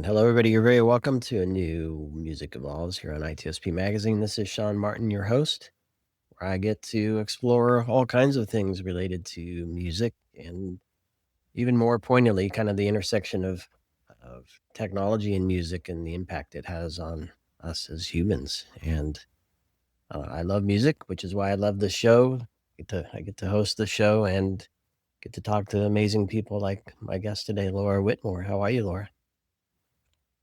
And hello, everybody. You're very welcome to a new Music Evolves here on ITSP Magazine. This is Sean Martin, your host, where I get to explore all kinds of things related to music and even more poignantly, kind of the intersection of technology and music and the impact it has on us as humans. And I love music, which is why I love this show. I get to host the show and get to talk to amazing people like my guest today, Laura Whitmore. How are you, Laura?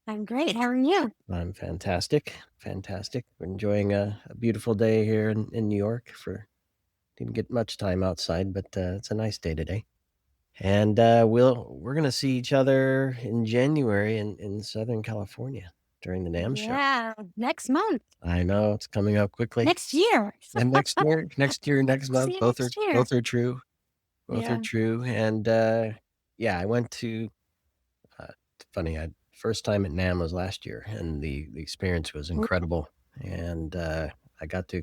I'm great. How are you? I'm fantastic, fantastic. We're enjoying a beautiful day here in New York. For didn't get much time outside, but it's a nice day today. And we're gonna see each other in January in Southern California during the NAMM show. Yeah, next month, I know it's coming up quickly. next year. And next See month, you both are next year. both are true, both are Yeah, true. And yeah, I went to. It's funny, I first time at NAMM was last year, and the experience was mm, incredible, and, I got to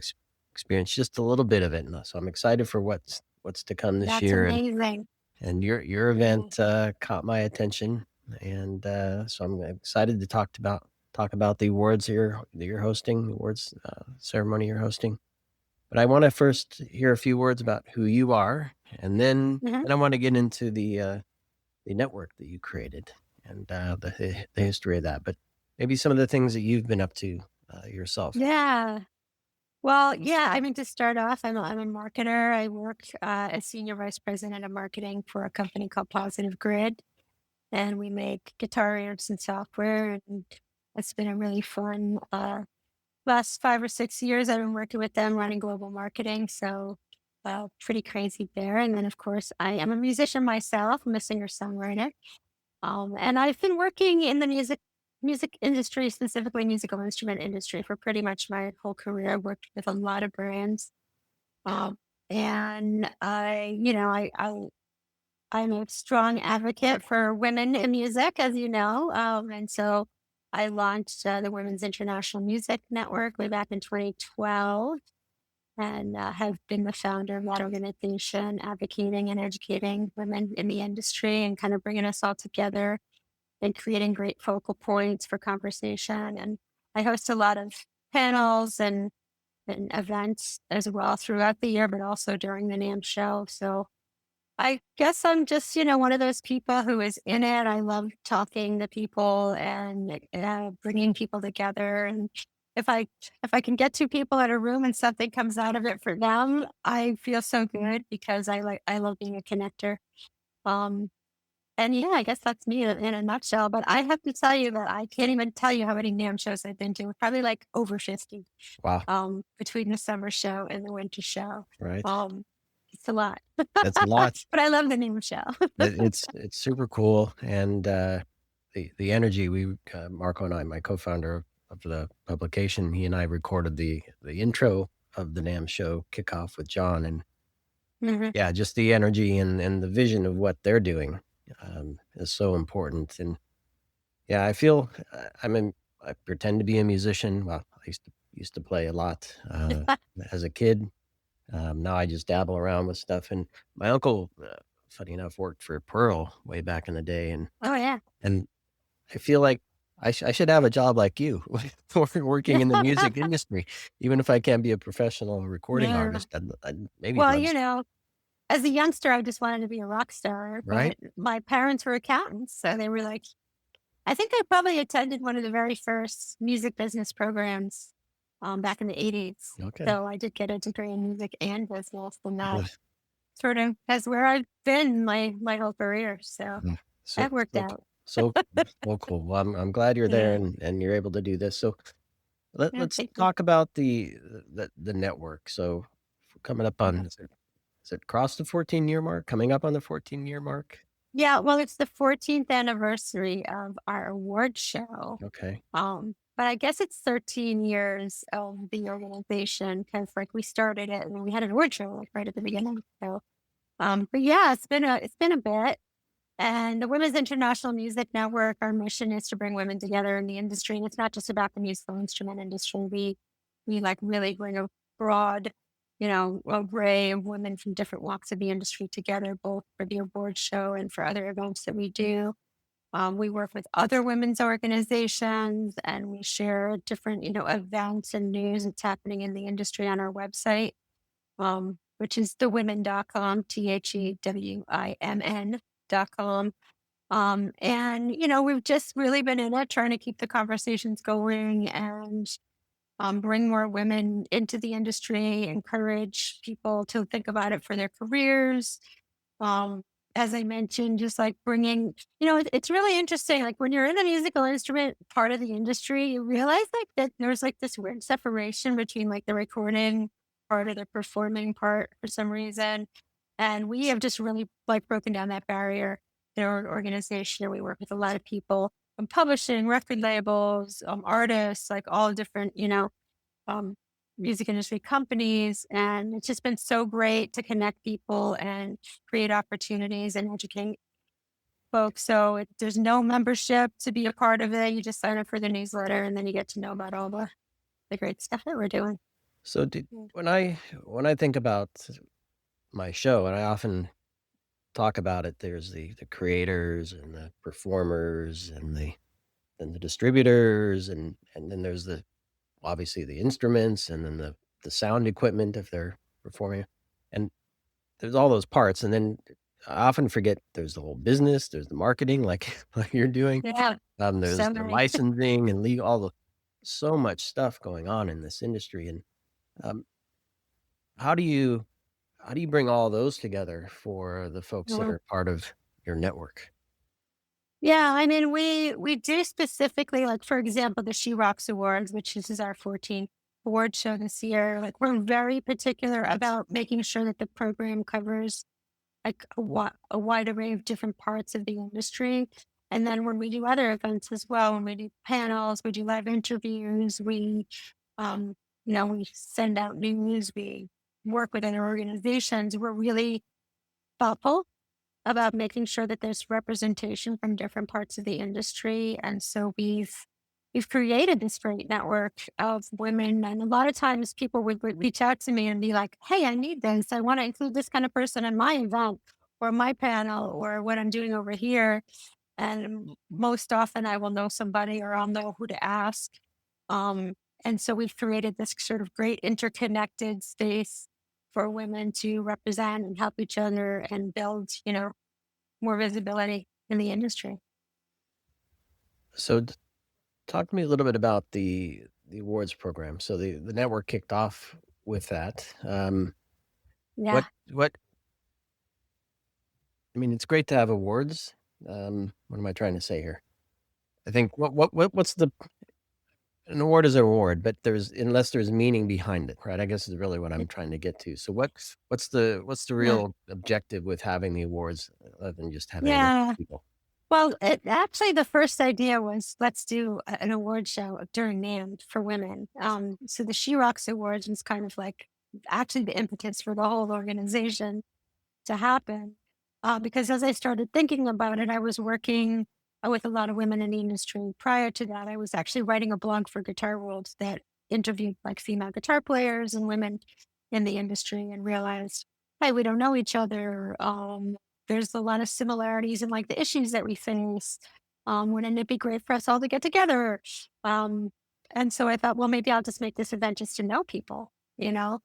experience just a little bit of it, and, so I'm excited for what's to come this that's year, amazing. and your Yeah, event, caught my attention, and, so I'm excited to talk about the awards here that you're hosting, the awards, ceremony you're hosting. But I wanna first hear a few words about who you are, and mhm. then I wanna get into the network that you created and the history of that. But maybe some of the things that you've been up to yourself. Yeah. Well, yeah, I mean, to start off, I'm a marketer. I work as senior vice president of marketing for a company called Positive Grid, and we make guitar amps and software. And it's been a really fun last 5 or 6 years. I've been working with them running global marketing. So pretty crazy there. And then, of course, I am a musician myself. I'm a singer songwriter. And I've been working in the music industry, specifically musical instrument industry, for pretty much my whole career. I worked with a lot of brands, um, and I'm a strong advocate for women in music, as you know, and so I launched the Women's International Music Network way back in 2012. And have been the founder of that organization, advocating and educating women in the industry and kind of bringing us all together and creating great focal points for conversation. And I host a lot of panels and events as well throughout the year, but also during the NAMM show. So I guess I'm just, one of those people who is in it. I love talking to people and bringing people together. And if I if I can get two people in a room and something comes out of it for them, I feel so good because I love being a connector. Um, and yeah, I guess that's me in a nutshell. But I have to tell you that I can't even tell you how many NAMM shows I've been to. Probably like over 50, Wow, between the summer show and the winter show. right? Um, it's a lot, That's a lot. but I love the NAMM show. It's super cool, and the energy we Marco and I, my co-founder of the publication, he and I recorded the intro of the NAM show kickoff with John, and Mhm. yeah, just the energy and the vision of what they're doing is so important. And yeah, I feel I pretend to be a musician. Well, I used to play a lot as a kid. Now I just dabble around with stuff. And my uncle, funny enough, worked for Pearl way back in the day, Oh, yeah. and I feel like I should have a job like you, working in the music industry, even if I can't be a professional recording Yeah. artist. I'd maybe Well, love, as a youngster, I just wanted to be a rock star, right? but my parents were accountants, so they were like I think I probably attended one of the very first music business programs, back in the '80s. Okay. So I did get a degree in music and business, and that sort of that's where I've been my whole career, so Mm. So that worked so out. so so cool. Well, I'm glad you're there Yeah. and you're able to do this. So Yeah, let's thank you. talk about the network. So coming up on Yeah. is it crossed the 14-year mark? Coming up on the 14-year mark? Yeah, well, it's the 14th anniversary of our award show. Okay. But I guess it's 13 years of the organization because like we started it and we had an award show like right at the beginning. So, but yeah, it's been a bit. And the Women's International Music Network, our mission is to bring women together in the industry. And it's not just about the musical instrument industry. We like really bring a broad, array of women from different walks of the industry together, both for the award show and for other events that we do. We work with other women's organizations and we share different, events and news that's happening in the industry on our website, which is thewimn.com, THEWIMN.com. And, we've just really been in it trying to keep the conversations going and bring more women into the industry, encourage people to think about it for their careers. um, as I mentioned, just like bringing, it's really interesting. Like when you're in a musical instrument part of the industry, you realize like that there's like this weird separation between like the recording part or the performing part for some reason. And we have just really like broken down that barrier in our organization. We work with a lot of people from publishing, record labels, artists, like all different, um, music industry companies. And it's just been so great to connect people and create opportunities and educate folks. So there's no membership to be a part of it. You just sign up for the newsletter and then you get to know about all the great stuff that we're doing. So did Mm. when I think about my show, and I often talk about it, there's the creators and the performers and the distributors and then there's the obviously the instruments and then the sound equipment if they're performing. And there's all those parts, and then I often forget there's the whole business, there's the marketing like like you're doing. Yeah. There's So the many. licensing and legal all the so much stuff going on in this industry, and, um, how do you how do you bring all those together for the folks that are part of your network? Yeah, I mean, we do specifically, like, for example, the She Rocks Awards, which this is our 14th award show this year. Like, we're very particular about making sure that the program covers like a wide array of different parts of the industry. And then when we do other events as well, when we do panels, we do live interviews, um, we send out news, we work with other organizations. We're really thoughtful about making sure that there's representation from different parts of the industry. And so we've created this great network of women. And a lot of times people would reach out to me and be like, hey, I need this. I want to include this kind of person in my event or my panel or what I'm doing over here. And most often I will know somebody or I'll know who to ask. Um, and so we've created this sort of great interconnected space for women to represent and help each other and build, more visibility in the industry. So talk to me a little bit about the awards program. So the network kicked off with that. What Yeah. what I mean, it's great to have awards. What am I trying to say here? I think what's the an award is an award, but there's unless there's meaning behind it, right? I guess is really what I'm trying to get to. So what's the Yeah. real objective with having the awards other than just having a bunch Yeah. of people? Well, actually, the first idea was let's do an award show during NAMM for women. So the She Rocks Awards was kind of like actually the impetus for the whole organization to happen. Because as I started thinking about it, I was working with a lot of women in the industry. Prior to that, I was actually writing a blog for Guitar World that interviewed like female guitar players and women in the industry and realized, hey, we don't know each other. There's a lot of similarities in like the issues that we face. Wouldn't it be great for us all to get together? Um, and so I thought, well, maybe I'll just make this event just to know people, you know?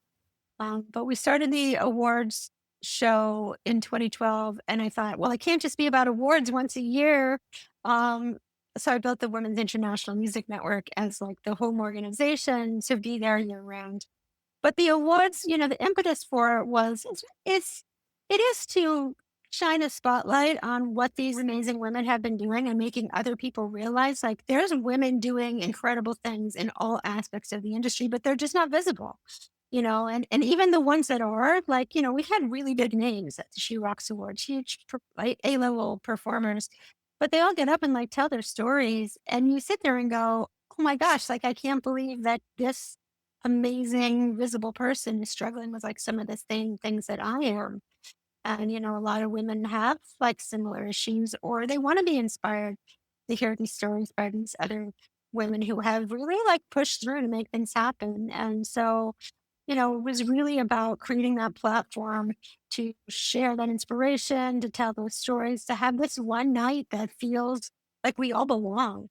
But we started the awards show in 2012, and I thought, well, it can't just be about awards once a year. Um, so I built the Women's International Music Network as like the home organization to be there year round. But the awards, the impetus for it was it is to shine a spotlight on what these amazing women have been doing and making other people realize like there's women doing incredible things in all aspects of the industry, but they're just not visible. And even the ones that are like, we had really big names at the She Rocks Awards, huge like A-level performers, but they all get up and like tell their stories. And you sit there and go, oh my gosh, like I can't believe that this amazing visible person is struggling with like some of the same things that I am. And, a lot of women have like similar issues or they want to be inspired to hear these stories by these other women who have really like pushed through to make things happen. And so was really about creating that platform to share that inspiration, to tell those stories, to have this one night that feels like we all belong,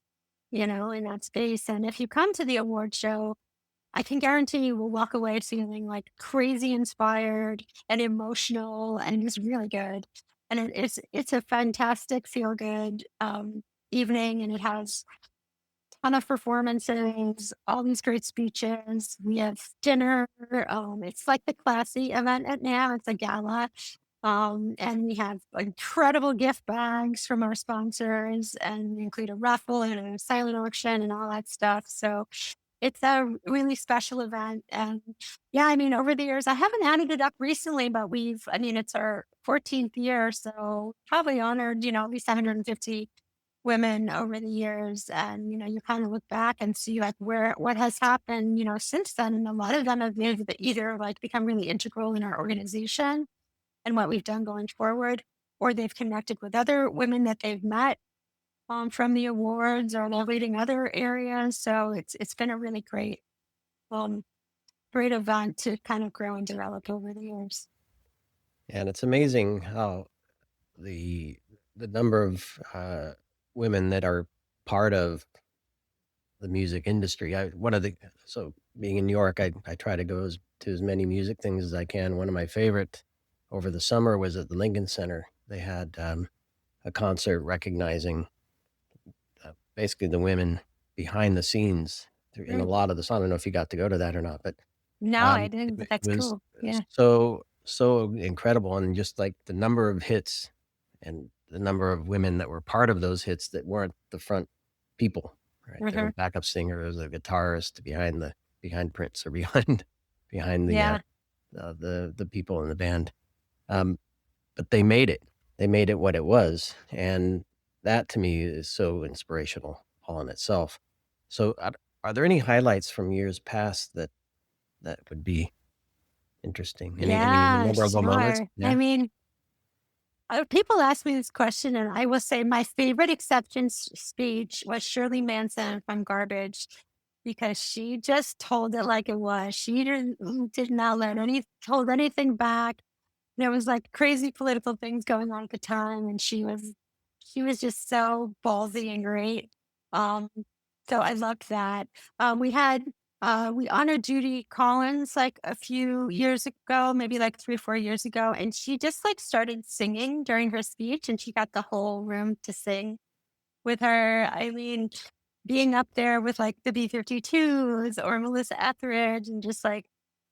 in that space. And if you come to the award show, I can guarantee you will walk away feeling like crazy inspired and emotional and just really good. And it's a fantastic feel good evening, and it has ton of performances, all these great speeches. We have dinner. It's like the classy event at now. It's a gala. And we have incredible gift bags from our sponsors, and we include a raffle and a silent auction and all that stuff. So it's a really special event. And yeah, I mean, over the years, I haven't added it up recently, but it's our 14th year. So probably honored, at least 150 women over the years. And, you kind of look back and see like what has happened, since then. And a lot of them have either like become really integral in our organization and what we've done going forward, or they've connected with other women that they've met from the awards, or they're leading other areas. So it's been a really um, great event to kind of grow and develop over the years. And it's amazing how the the number of, women that are part of the music industry. I one of the so being in New York, I try to go to as many music things as I can. One of my favorite over the summer was at the Lincoln Center. They had, a concert recognizing, basically the women behind the scenes in a Mm. lot of the song. I don't know if you got to go to that or not, but, No, I it didn't, but it that's was cool. Yeah. so incredible, and just, like, the number of hits and the number of women that were part of those hits that weren't the front people, right? They were Hmm. backup singers, a guitarist behind Prince or behind behind Yeah. the people in the band. Um, but they made it. They made it what it was, and that to me is so inspirational all in itself. So, are there any highlights from years past that would be interesting? Any Yeah, memorable moments? sure. I Yeah? mean, people ask me this question, and I will say my favorite acceptance speech was Shirley Manson from Garbage, because she just told it like it was. She did not hold anything back. There was, like, crazy political things going on at the time, and she was just so ballsy and great. Um, so I loved that. We honored Judy Collins, like, a few years ago, maybe, like, 3 or 4 years ago, and she just, like, started singing during her speech, and she got the whole room to sing with her. I mean, being up there with like the B-52s or Melissa Etheridge and just like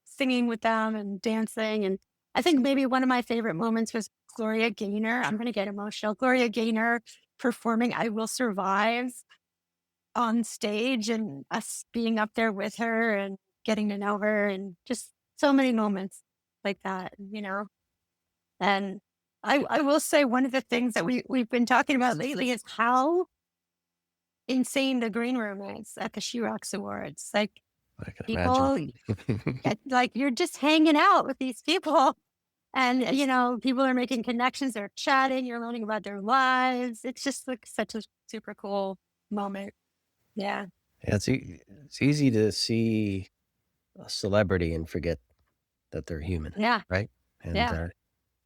singing with them and dancing. And I think maybe one of my favorite moments was Gloria Gaynor. I'm going to get emotional. Gloria Gaynor performing I Will Survive on stage, and us being up there with her and getting to know her, and just so many moments like that. And I will say one of the things that we've been talking about lately is how insane the green room is at the She Rocks Awards. Like, I can imagine. people like, you're just hanging out with these people, and, people are making connections, they're chatting, you're learning about their lives. It's just, like, such a super cool moment. Yeah. Yeah, it's easy to see a celebrity and forget that they're human, Yeah. right? And, Yeah.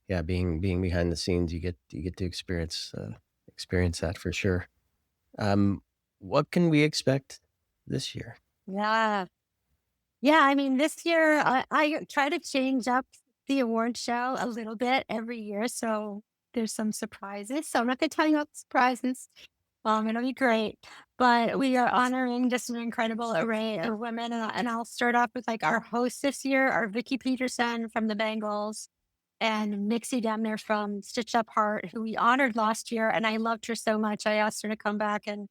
yeah, being behind the scenes, you get to experience that for sure. Um, what can we expect this year? Yeah. Yeah, I mean, this year, I try to change up the award show a little bit every year, so there's some surprises. So I'm not gonna tell you about the surprises. It'll be great. But we are honoring just an incredible array of women. And I'll start off with like our host this year, our Vicky Peterson from the Bengals, and Mixie Demner from Stitched Up Heart, who we honored last year. And I loved her so much. I asked her to come back and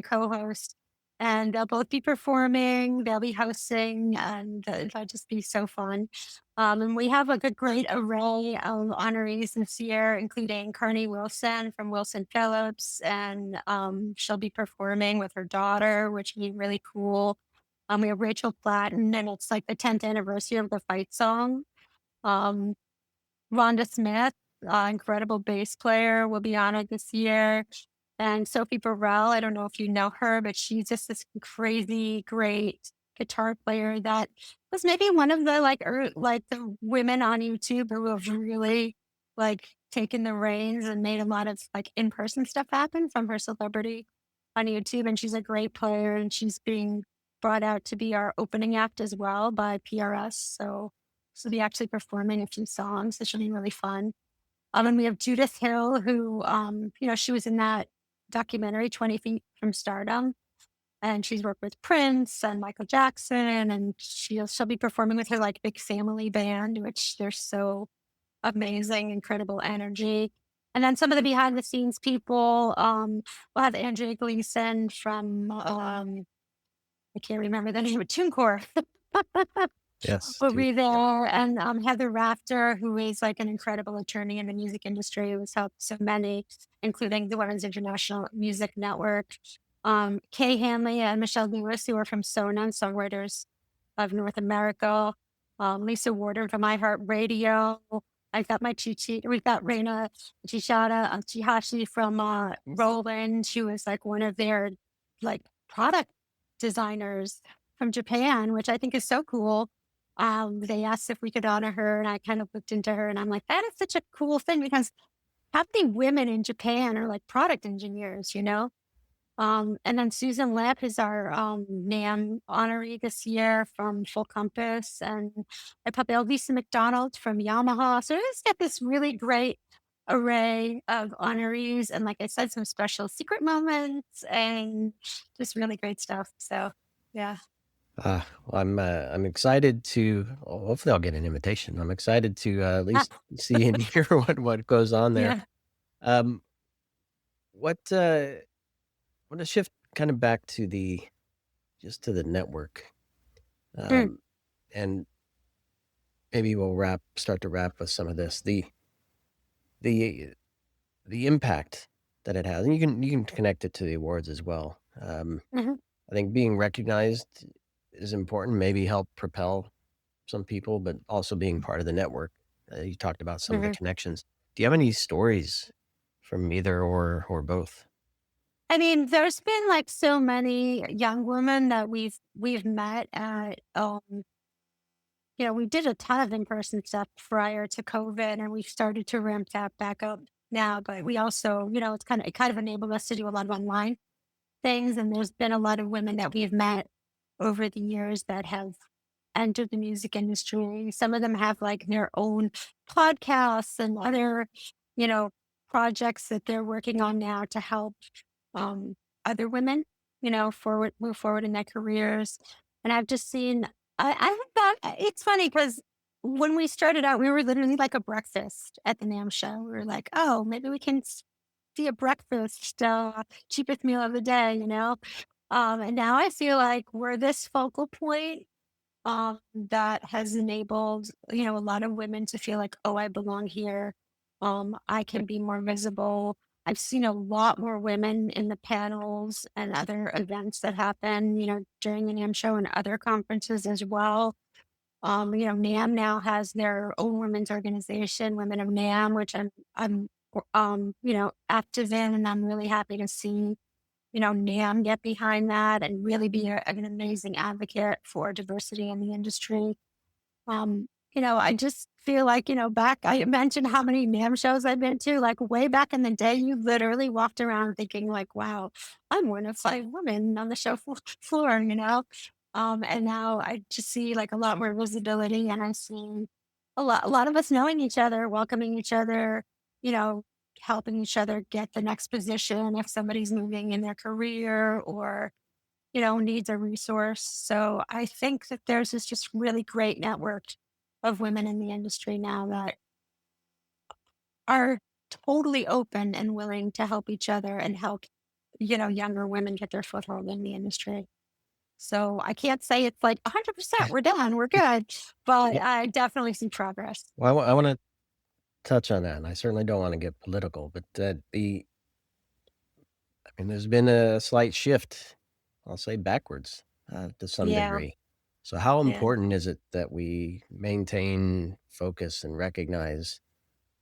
co-host. And they'll both be performing, they'll be hosting, and it'll just be so fun. And we have like a great array of honorees this year, including Carney Wilson from Wilson Phillips, and she'll be performing with her daughter, which will be really cool. We have Rachel Platten, and it's like the 10th anniversary of the fight song. Um, Rhonda Smith, incredible bass player, will be honored this year. And Sophie Burrell, I don't know if you know her, but she's just this crazy great guitar player that was maybe one of the like the women on YouTube who have really like taken the reins and made a lot of like in-person stuff happen from her celebrity on YouTube. And she's a great player and she's being brought out to be our opening act as well by PRS. So she'll be actually performing a few songs. So she'll be really fun. And we have Judith Hill, who she was in that documentary 20 Feet from Stardom and she's worked with Prince and Michael Jackson, and she'll be performing with her like big family band, which they're so amazing, incredible energy. And then some of the behind the scenes people, we'll have Andrea Gleason from I can't remember the name of TuneCore. Yes, Will too. be Yep. there, and, Heather Rafter, who is, like, an incredible attorney in the music industry, who has helped so many, including the Women's International Music Network. Kay Hanley and Michelle Lewis, who are from SONA, Songwriters of North America. Lisa Warden from iHeartRadio. I've got my Chichi we've got Reina Chihashi from, Roland, who is, like, one of their, like, product designers from Japan, which I think is so cool. They asked if we could honor her, and I kind of looked into her, and I'm like, that is such a cool thing because how many women in Japan are like product engineers, you know? And then Susan Lepp is our NAM honoree this year from Full Compass, and I probably Lisa McDonald from Yamaha. So it's got this really great array of honorees, and like I said, some special secret moments, and just really great stuff. So yeah, Well, I'm excited to well, hopefully, I'll get an invitation. I'm excited to, at ah, least see and hear what goes on there. yeah, Um, what, I wanna shift kind of back to the just to the network, mm, um, and maybe we'll start to wrap with some of this. The the impact that it has, and you can connect it to the awards as well. mhm, I think being recognized is important, maybe help propel some people, but also being part of the network. You talked about some of the mhm. connections. Do you have any stories from either or both? I mean, there's been like so many young women that we've met at we did a ton of in-person stuff prior to COVID and we've started to ramp that back up now. But we also, it kind of enabled us to do a lot of online things. And there's been a lot of women that we've met over the years that have entered the music industry. Some of them have like their own podcasts and other, you know, projects that they're working on now to help um, other women, move forward in their careers. And I've just seen, I think that it's funny because when we started out, we were literally like a breakfast at the NAM show. We were like, oh, maybe we can be a breakfast, cheapest meal of the day, you know? And now I feel like we're this focal point that has enabled, a lot of women to feel like, oh, I belong here. I can be more visible. I've seen a lot more women in the panels and other events that happen, during the NAM show and other conferences as well. NAM now has their own women's organization, Women of NAM, which I'm active in, and I'm really happy to see NAM get behind that and really be an amazing advocate for diversity in the industry. I just feel like, back, I mentioned how many NAM shows I've been to, like way back in the day, you literally walked around thinking like, wow, I'm one of 5 women on the show floor. And now I just see like a lot more visibility and I see a lot of us knowing each other, welcoming each other, you know, helping each other get the next position if somebody's moving in their career or needs a resource. So I think that there's this just really great network of women in the industry now that are totally open and willing to help each other and help, younger women get their foothold in the industry. So I can't say it's like 100% we're done, we're good, but Well, I definitely see progress. I wanna touch on that, and I certainly don't wanna get political, but, I mean, there's been a slight shift, I'll say backwards, to some Yeah. degree. So how Yeah. important is it that we maintain focus and recognize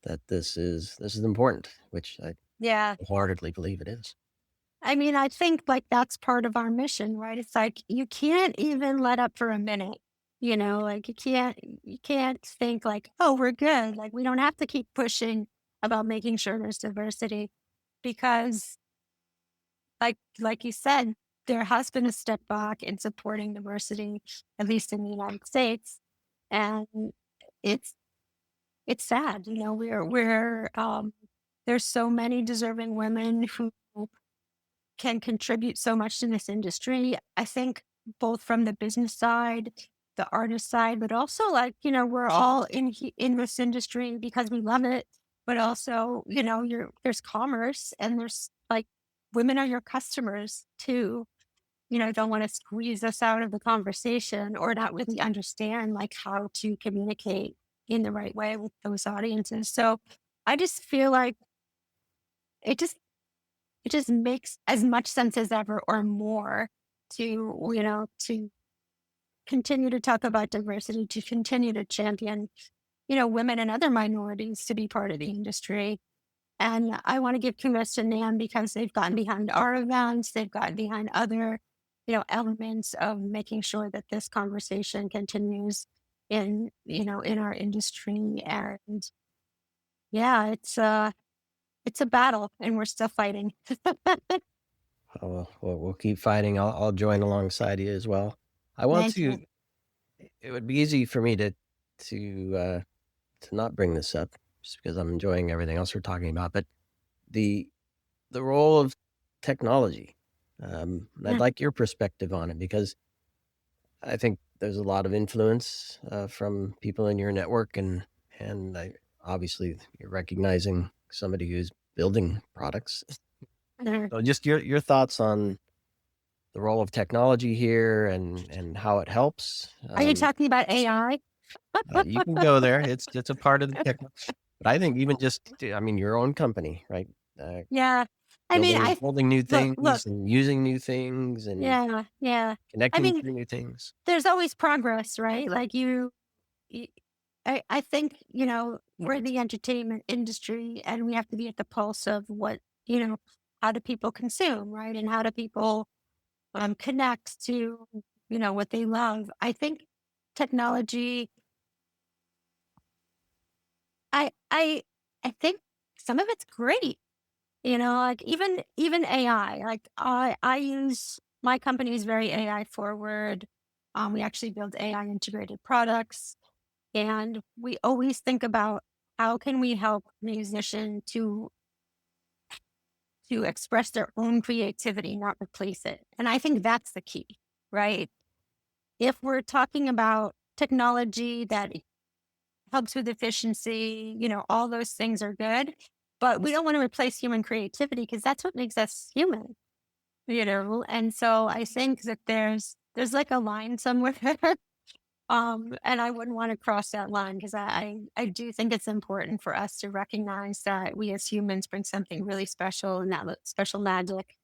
that this is important, which I Yeah. wholeheartedly believe it is. I mean, I think like that's part of our mission, right? It's like you can't even let up for a minute. Like you can't think like, "Oh, we're good." Like we don't have to keep pushing about making sure there's diversity because like you said, there has been a step back in supporting diversity, at least in the United States. And it's it's sad, there's so many deserving women who can contribute so much to this industry. I think both from the business side, the artist side, but also we're all in this industry because we love it. But also, there's commerce and there's like women are your customers too. Don't want to squeeze us out of the conversation or not really understand like how to communicate in the right way with those audiences. So I just feel like it just it just makes as much sense as ever or more to continue to talk about diversity, to continue to champion, women and other minorities to be part of the industry. And I want to give kudos to NAM because they've gotten behind our events, they've gotten behind other, elements of making sure that this conversation continues in our industry. And yeah, it's a battle and we're still fighting. Oh, well, we'll keep fighting. I'll join alongside you as well. I want Thank you. to. It would be easy for me to uh, to not bring this up just because I'm enjoying everything else we're talking about. But the the role of technology, and I'd Yeah. like your perspective on it because I think there's a lot of influence from people in your network, and obviously you're recognizing somebody who's building products. Uh, So just your thoughts on the role of technology here and how it helps. Are you talking about AI? You can go there. It's a part of the tech, but I think even just I mean your own company, right? Uh, Yeah. I mean, building new look. things and using new things and Yeah, yeah. I connecting mean, through new things. there's always progress, right? Like y- I think, we're in the entertainment industry and we have to be at the pulse of how do people consume, right? And how do people connect to, what they love. I think technology, I I think some of it's great. Like even AI, like I use my company is very AI forward. We actually build AI integrated products, and we always think about how can we help musician to express their own creativity, not replace it. And I think that's the key, right? If we're talking about technology that helps with efficiency, all those things are good, but we don't want to replace human creativity because that's what makes us human. And so I think that there's like a line somewhere. And I wouldn't want to cross that line because I do think it's important for us to recognize that we as humans bring something really special and that special magic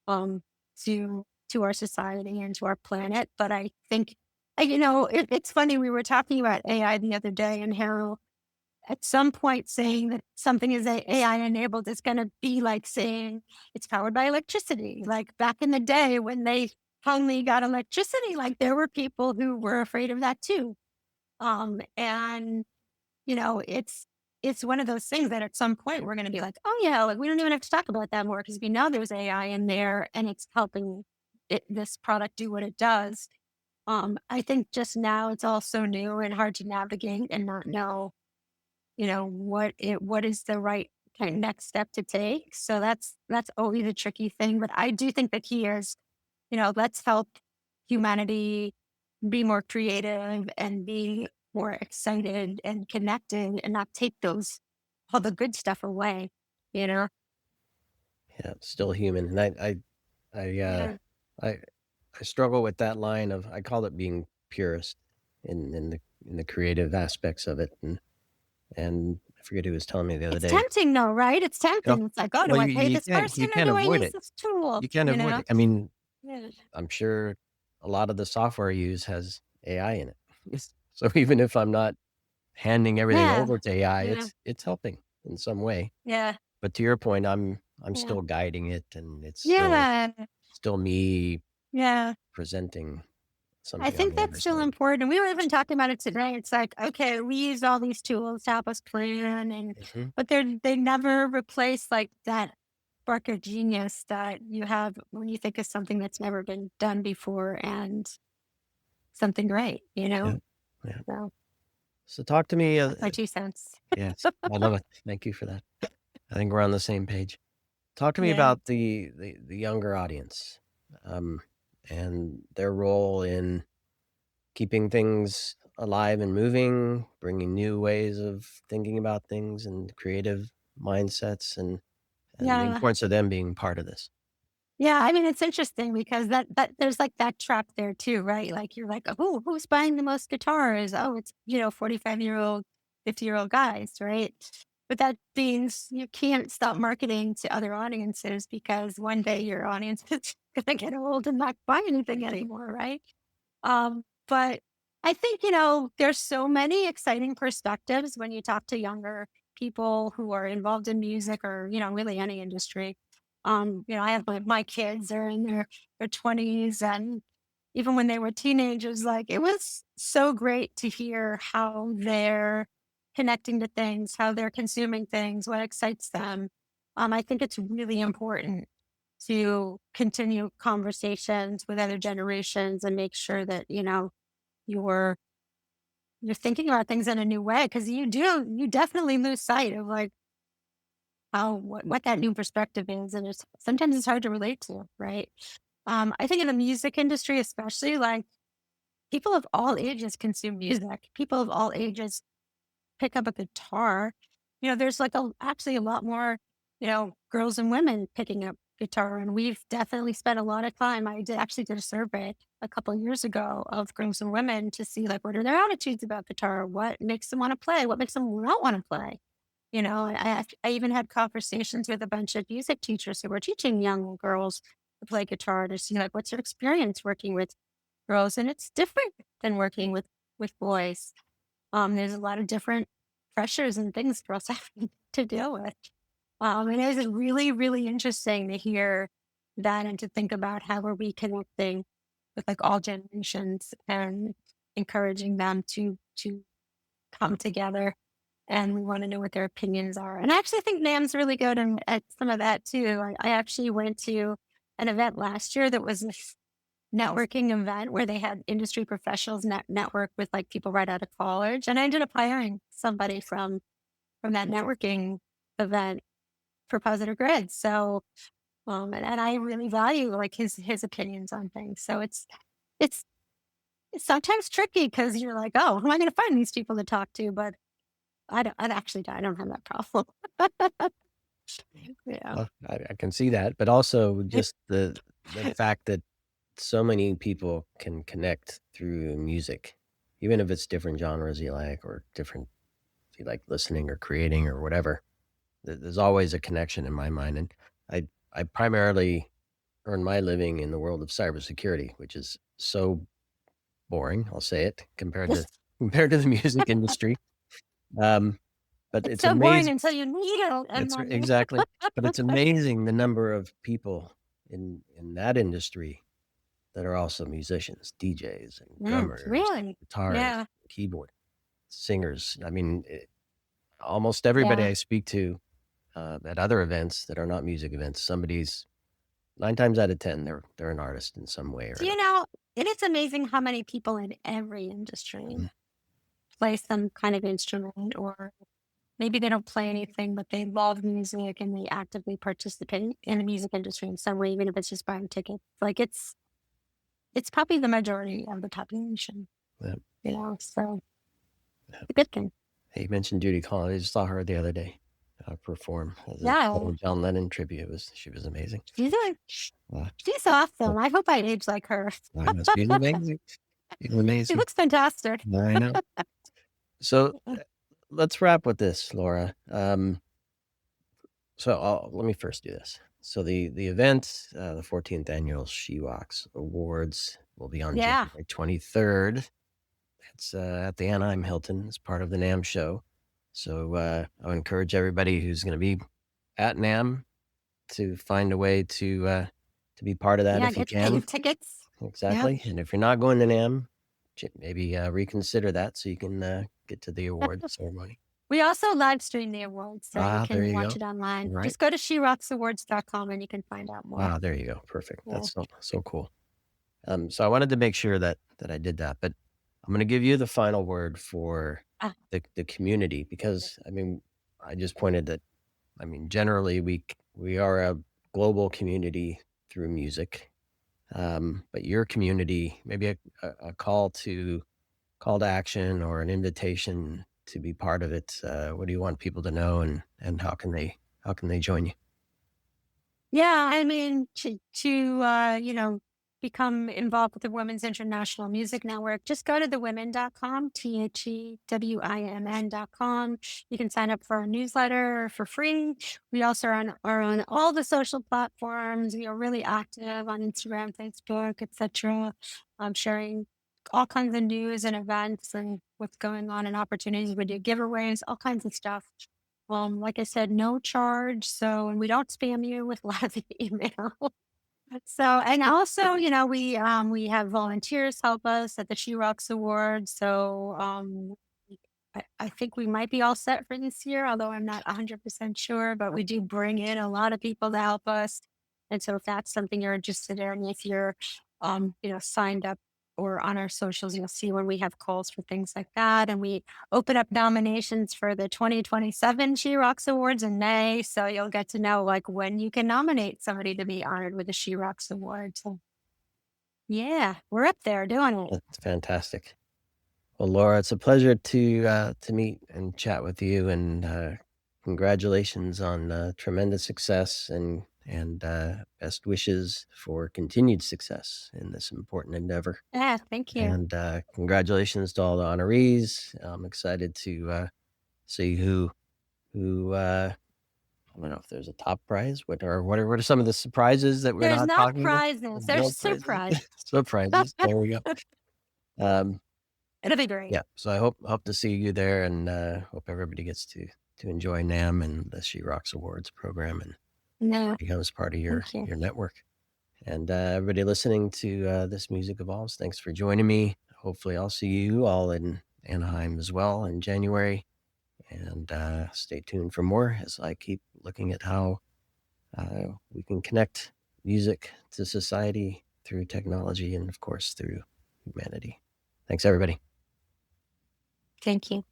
um to our society and to our planet. But I think it's funny, we were talking about AI the other day and how at some point saying that something is AI enabled is going to be like saying it's powered by electricity. Like back in the day when they finally got electricity, like there were people who were afraid of that too. And it's one of those things that at some point we're going to be like, oh yeah, like we don't even have to talk about that more because we know there's AI in there and it's helping this product do what it does. I think just now it's all so new and hard to navigate and not know what is the right kind of next step to take. So that's always a tricky thing. But I do think the key is, let's help humanity be more creative and be more excited and connected and not take those all the good stuff away, you know? Yeah, still human, and I Yeah. I I struggle with that line of I call it being purist in the creative aspects of it, and I forget who was telling me the other It's day. tempting though, right? It's You know, tempting. It's like, oh, do well, I pay this you person or can't do I avoid use it. this tool? You can't avoid it. I mean, Yeah. I'm sure a lot of the software I use has AI in it. So even if I'm not handing everything Yeah. over to AI, Yeah. it's helping in some way. Yeah. But to your point, I'm Yeah. still guiding it, and it's Yeah. still me Yeah. presenting I something I'll think never that's still say. important. We were even talking about it today. It's like, okay, we use all these tools to help us plan Mhm. but they never replace like that spark of genius that you have when you think of something that's never been done before and something great, you know? Yeah. Yeah. So So talk to me, that's my 2 cents. yes, I love it. Thank you for that. I think we're on the same page. Talk to me Yeah. about the younger audience, um, and their role in keeping things alive and moving, bringing new ways of thinking about things and creative mindsets, and the Yeah. importance of them being part of this. Yeah, I mean, it's interesting because that there's like that trap there too, right? Like you're like, oh, who's buying the most guitars? Oh, it's 45-year-old, 50-year-old guys, right? But that means you can't stop marketing to other audiences because one day your audience is gonna get old and not buy anything anymore, right? But I think, there's so many exciting perspectives when you talk to younger people who are involved in music or, really any industry. I have my kids are in their 20s and even when they were teenagers, like it was so great to hear how they're connecting to things, how they're consuming things, what excites them. I think it's really important to continue conversations with other generations and make sure that, you're you're thinking about things in a new way because you definitely lose sight of like how what that new perspective is. And sometimes it's hard to relate to, right? I think in the music industry, especially like people of all ages consume music. People of all ages pick up a guitar, there's like actually a lot more, girls and women picking up guitar. And we've definitely spent a lot of time. Actually did a survey a couple of years ago of girls and women to see like what are their attitudes about guitar, what makes them want to play, what makes them not want to play. I even had conversations with a bunch of music teachers who were teaching young girls to play guitar to see like what's your experience working with girls, and it's different than working with boys. There's a lot of different pressures and things girls have to deal with. And it was really, really interesting to hear that and to think about how are we connecting with like all generations and encouraging them to come together. And we want to know what their opinions are. And I actually think NAM's really good at some of that too. I actually went to an event last year that was this networking event where they had industry professionals network with like people right out of college. And I ended up hiring somebody from that networking event for Positive Grid. So and I really value like his opinions on things. So it's it's sometimes tricky because you're like, oh, how am I gonna find these people to talk to? But I don't have that problem. Yeah. Well, I can see that, but also just the fact that so many people can connect through music, even if it's different genres you like or different if you like listening or creating or whatever. There's always a connection in my mind, and I primarily earn my living in the world of cybersecurity, which is so boring, I'll say it, compared to compared to the music industry. Um, but It's it's so boring amazing. until you need it and It's money. exactly, but it's amazing the number of people in that industry that are also musicians, DJs and drummers, Really? guitarists, Yeah. keyboard singers. I mean, almost everybody Yeah. I speak to at other events that are not music events, somebody's 9 times out of 10, they're an artist in some way or Do you another. know, it is amazing how many people in every industry Mhm. play some kind of instrument, or maybe they don't play anything, but they love music and they actively participate in the music industry in some way, even if it's just buying tickets. Like it's probably the majority of the population, Yeah, so yeah. it's a good thing. Hey, you mentioned Judy Collins. I just saw her the other day perform as a Yeah. total John Lennon tribute. She was amazing. She's a, Uh, she's well, awesome. I hope I age like her. I know she's amazing. She's She amazing. looks fantastic. I know. So let's wrap with this, Laura. Let me first do this. So the event, the 14th annual She Walks Awards, will be on Yeah. January 23rd. It's at the Anaheim Hilton. It's part of the NAM show. So I would encourage everybody who's going to be at NAM to find a way to be part of that Yeah. if you Get your can. tickets. Yep. exactly, and if you're not going to NAMM, maybe, reconsider that so you can, get to the award ceremony. We also live stream the awards, so you Ah, there can you watch go. it online. Right. Just go to sherocksawards.com and you can find out more. Wow, there you go, perfect. Yeah. That's so cool. So I wanted to make sure that I did that, but I'm gonna give you the final word for Ah, the community because, I mean, I just pointed that, I mean, generally, we are a global community through music, but your community, maybe a call to action or an invitation to be part of it. What do you want people to know, and how can they join you? yeah, I mean, to become involved with the Women's International Music Network, just go to thewomen.com, THEWIMN.com. You can sign up for our newsletter for free. We also are on all the social platforms. We are really active on Instagram, Facebook, etc. Sharing all kinds of news and events and what's going on and opportunities. We do giveaways, all kinds of stuff. Like I said, no charge. So, and we don't spam you with lots of email. So, and also, we have volunteers help us at the She Rocks Awards. So, I think we might be all set for this year, although I'm not 100% sure, but we do bring in a lot of people to help us. And so if that's something you're interested in, if you're, signed up or on our socials, you'll see when we have calls for things like that. And we open up nominations for the 2027 She Rocks Awards in May. So you'll get to know like when you can nominate somebody to be honored with a She Rocks Award. So yeah, we're up there doing it. That's fantastic. Well, Laura, it's a pleasure to meet and chat with you, and congratulations on tremendous success, and best wishes for continued success in this important endeavor. Yeah, thank you. And congratulations to all the honorees. I'm excited to see who. I don't know if there's a top prize. What are some of the surprises that we're There's not not talking about? prizes, there's No prizes, surprise. surprises. There we go. Um, It'll be great. Yeah, so I hope to see you there, and hope everybody gets to enjoy NAMM and the She Rocks Awards program and No, becomes part of your thank you. your network. And everybody listening to This Music Evolves, thanks for joining me. Hopefully, I'll see you all in Anaheim as well in January. And stay tuned for more as I keep looking at how we can connect music to society through technology and, of course, through humanity. Thanks, everybody. Thank you.